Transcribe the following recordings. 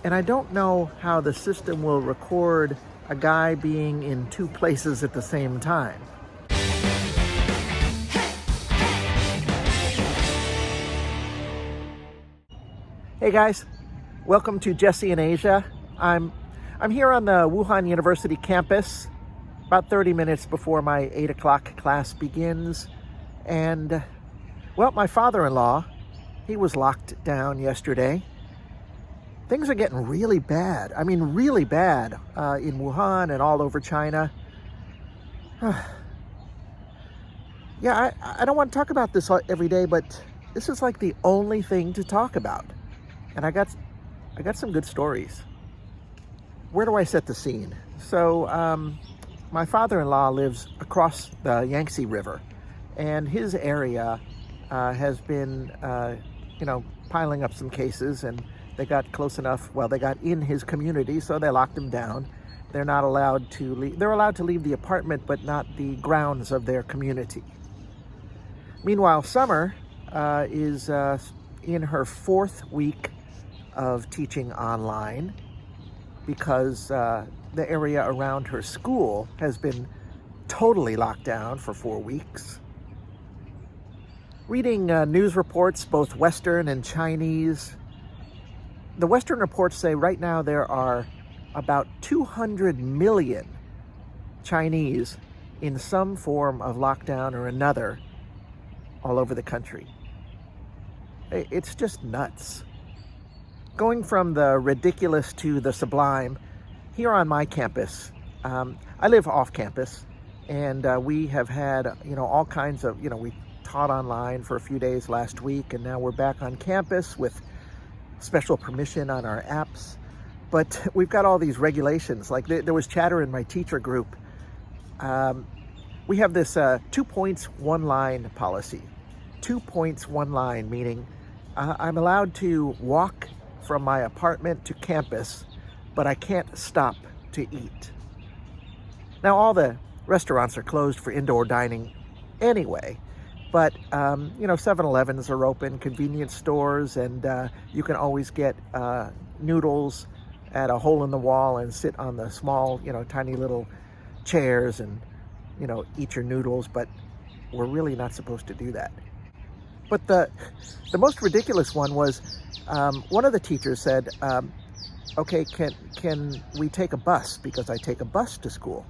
And I don't know how the system will record a guy being in two places at the same time. Hey guys, welcome to Jesse in Asia. I'm here on the Wuhan University campus about 30 minutes before my 8 o'clock class begins. And, well, my father-in-law, he was locked down yesterday. Things are getting really bad. I mean, really bad in Wuhan and all over China. Yeah, I don't want to talk about this every day, but this is like the only thing to talk about. And I got some good stories. Where do I set the scene? So my father-in-law lives across the Yangtze River, and his area has been, piling up some cases, and they got close enough. Well, they got in his community, so they locked him down. They're not allowed to leave. They're allowed to leave the apartment, but not the grounds of their community. Meanwhile, Summer is in her 4th week of teaching online because the area around her school has been totally locked down for 4 weeks. Reading news reports, both Western and Chinese, the Western reports say right now there are about 200 million Chinese in some form of lockdown or another all over the country. It's just nuts. Going from the ridiculous to the sublime, here on my campus, I live off campus, and we have had, all kinds of, we taught online for a few days last week, and now we're back on campus with special permission on our apps. But we've got all these regulations. Like there was chatter in my teacher group. We have this 2 points, 1 line policy. 2 points, 1 line, meaning I'm allowed to walk from my apartment to campus, but I can't stop to eat. Now, all the restaurants are closed for indoor dining anyway, but 7-Elevens are open, convenience stores, and you can always get noodles at a hole in the wall and sit on the small, tiny little chairs and, eat your noodles, but we're really not supposed to do that. But the most ridiculous one was one of the teachers said, okay, can we take a bus? Because I take a bus to school.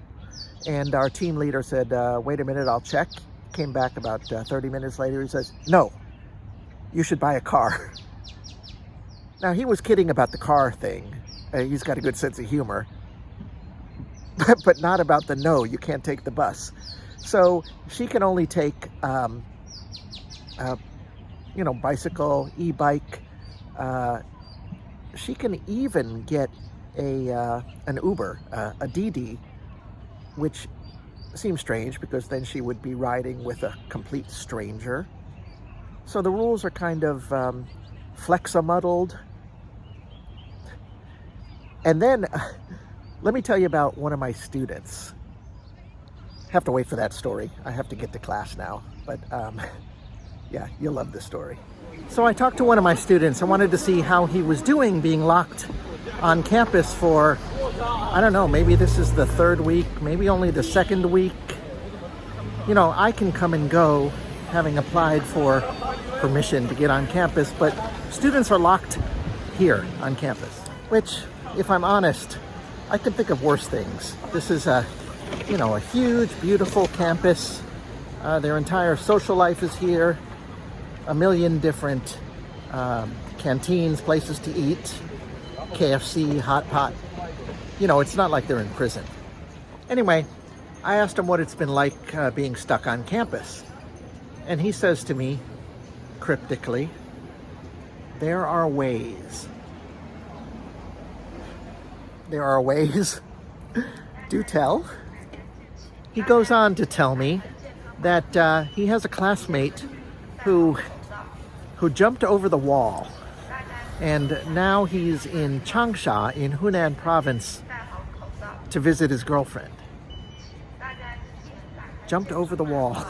And our team leader said, wait a minute, I'll check. Came back about 30 minutes later. He says, no, you should buy a car. Now, he was kidding about the car thing. He's got a good sense of humor. But not about the no, you can't take the bus. So she can only take bicycle, e-bike. She can even get an Uber, a DD, which seems strange because then she would be riding with a complete stranger. So the rules are kind of flexa-muddled. And then let me tell you about one of my students. Have to wait for that story. I have to get to class now, but yeah, you'll love this story. So I talked to one of my students. I wanted to see how he was doing being locked on campus for, I don't know, maybe this is the 3rd week, maybe only the 2nd week. I can come and go having applied for permission to get on campus, but students are locked here on campus, which, if I'm honest, I could think of worse things. This is a huge, beautiful campus. Their entire social life is here. A million different canteens, places to eat, KFC, hot pot. It's not like they're in prison. Anyway, I asked him what it's been like being stuck on campus. And he says to me, cryptically, there are ways. There are ways? Do tell. He goes on to tell me that he has a classmate who jumped over the wall, and now he's in Changsha in Hunan province to visit his girlfriend. Jumped over the wall.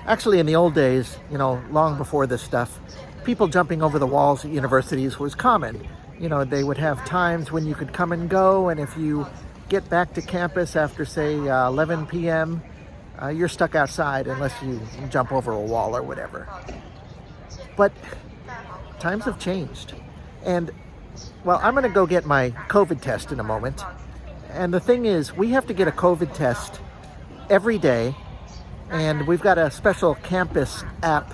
Actually, in the old days, long before this stuff, people jumping over the walls at universities was common. You know, they would have times when you could come and go, and if you get back to campus after, say, 11 p.m., you're stuck outside unless you jump over a wall or whatever. But times have changed. And, well, I'm going to go get my COVID test in a moment. And the thing is, we have to get a COVID test every day. And we've got a special campus app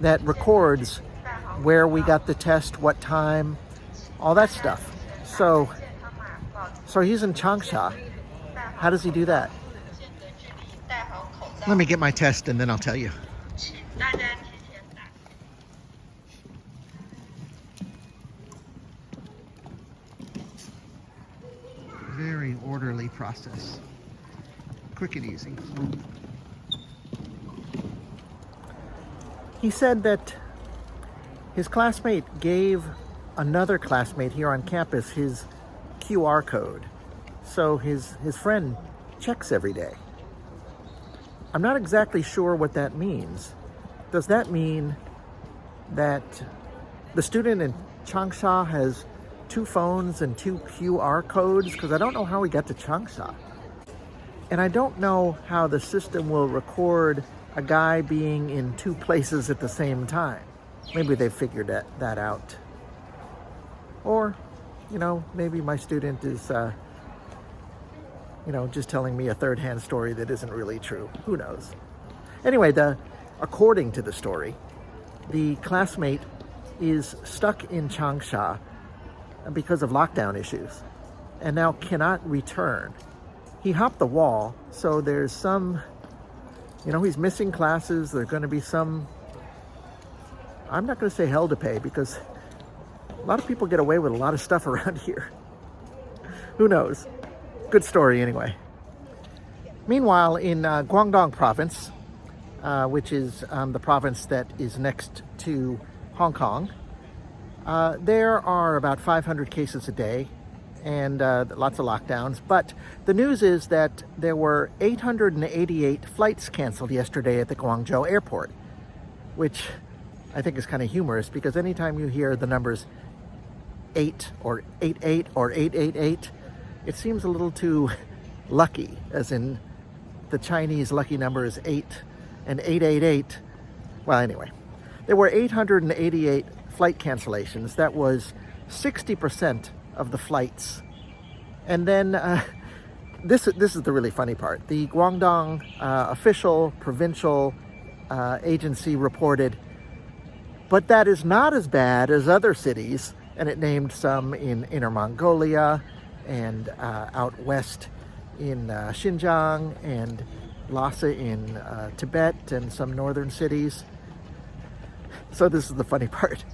that records where we got the test, what time, all that stuff. So he's in Changsha. How does he do that? Let me get my test and then I'll tell you. Very orderly process. Quick and easy. He said that his classmate gave another classmate here on campus his QR code. So his friend checks every day. I'm not exactly sure what that means. Does that mean that the student in Changsha has 2 phones and 2 QR codes? Because I don't know how he got to Changsha. And I don't know how the system will record a guy being in 2 places at the same time. Maybe they figured that out. Or, you know, maybe my student is, just telling me a third-hand story that isn't really true. Who knows? Anyway, according to the story, the classmate is stuck in Changsha because of lockdown issues and now cannot return. He hopped the wall, so there's some, he's missing classes. There's going to be some, I'm not going to say hell to pay because a lot of people get away with a lot of stuff around here. Who knows? Good story anyway. Meanwhile, in Guangdong province, which is the province that is next to Hong Kong, there are about 500 cases a day and lots of lockdowns. But the news is that there were 888 flights canceled yesterday at the Guangzhou airport, which I think is kind of humorous because anytime you hear the numbers 8 or 88 or 888, it seems a little too lucky, as in the Chinese lucky number is 8 and 888. Well, anyway, there were 888 flight cancellations. That was 60% of the flights. And then this is the really funny part. The Guangdong official provincial agency reported, but that is not as bad as other cities, and it named some in Inner Mongolia and out west in Xinjiang and Lhasa in Tibet and some northern cities. So this is the funny part.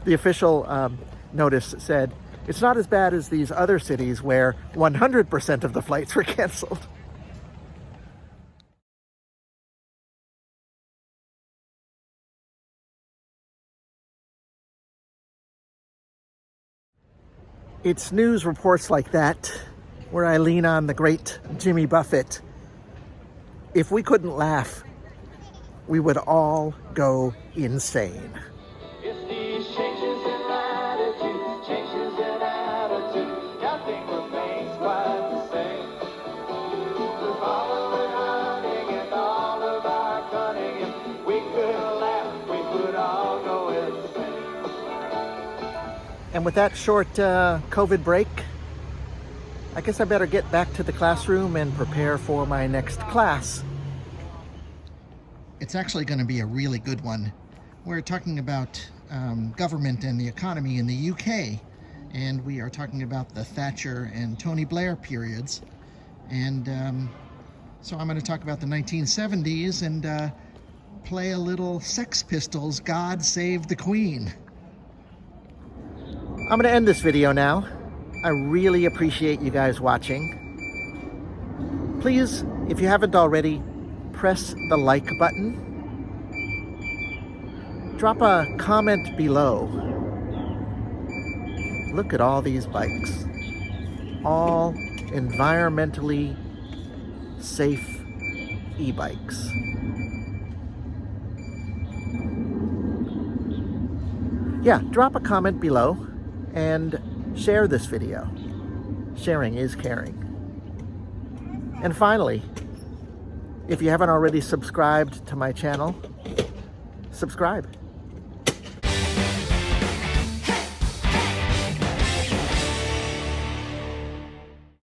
The official notice said, it's not as bad as these other cities where 100% of the flights were canceled. It's news reports like that where I lean on the great Jimmy Buffett. If we couldn't laugh, we would all go insane. It's these changes in attitude, changes in attitude, nothing remains quite the same. With all of the hunting and all of our cunning, if we could laugh, we would all go insane. And with that short COVID break, I guess I better get back to the classroom and prepare for my next class. It's actually going to be a really good one. We're talking about government and the economy in the UK, and we are talking about the Thatcher and Tony Blair periods. And so I'm going to talk about the 1970s and play a little Sex Pistols, God Save the Queen. I'm going to end this video now. I really appreciate you guys watching. Please, if you haven't already, press the like button. Drop a comment below. Look at all these bikes. All environmentally safe e-bikes. Yeah, drop a comment below and share this video. Sharing is caring. And finally, if you haven't already subscribed to my channel, subscribe.